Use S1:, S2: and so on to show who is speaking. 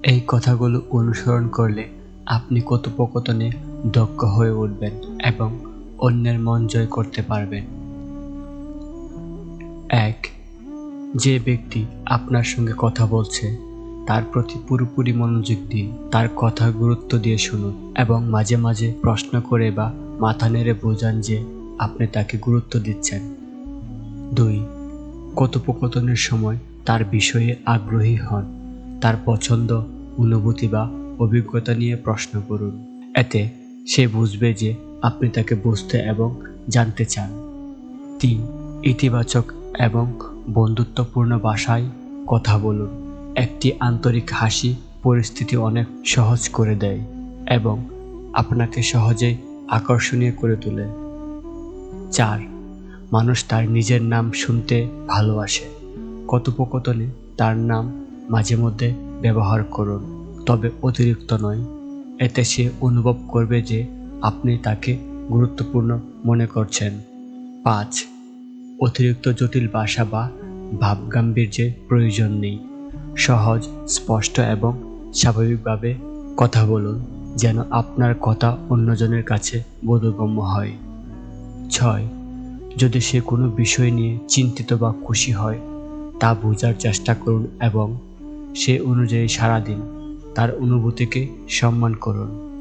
S1: এই কথাগুলো অনুসরণ করলে আপনি কথোপকথনে দক্ষ হয়ে উঠবেন এবং অন্যের মন জয় করতে পারবেন। ১. যে ব্যক্তি আপনার সঙ্গে কথা বলছে তার প্রতি পুরোপুরি মনোযোগ দিন। তার কথা গুরুত্ব দিয়ে শুনুন এবং মাঝে মাঝে প্রশ্ন করে বা মাথা নেড়ে বোঝান যে আপনি তাকে গুরুত্ব দিচ্ছেন। ২. কথোপকথনের সময় তার বিষয়ে আগ্রহী হন। তার পছন্দ, অনুভূতি বা অভিজ্ঞতা নিয়ে প্রশ্ন করুন। এতে সে বুঝবে যে আপনি তাকে বুঝতে এবং জানতে চান। ৩. ইতিবাচক এবং বন্ধুত্বপূর্ণ ভাষায় কথা বলুন। একটি আন্তরিক হাসি পরিস্থিতি অনেক সহজ করে দেয় এবং আপনাকে সহজেই আকর্ষণীয় করে তোলে। ৪. মানুষ তার নিজের নাম শুনতে ভালোবাসে। কথোপকথনে তার নাম মাঝে মধ্যে ব্যবহার করুন, তবে অতিরিক্ত নয়। এতে সে অনুভব করবে যে আপনি তাকে গুরুত্বপূর্ণ মনে করছেন। ৫. অতিরিক্ত জটিল ভাষা বা ভাবগাম্ভীর্যের প্রয়োজন নেই। সহজ, স্পষ্ট এবং স্বাভাবিকভাবে কথা বলুন, যেন আপনার কথা অন্যজনের কাছে বোধগম্য হয়। ৬. যদি সে কোনো বিষয় নিয়ে চিন্তিত বা খুশি হয়, তা বোঝার চেষ্টা করুন এবং সে অনুযায়ী সাড়া দিন। তার অনুভূতিকে সম্মান করুন।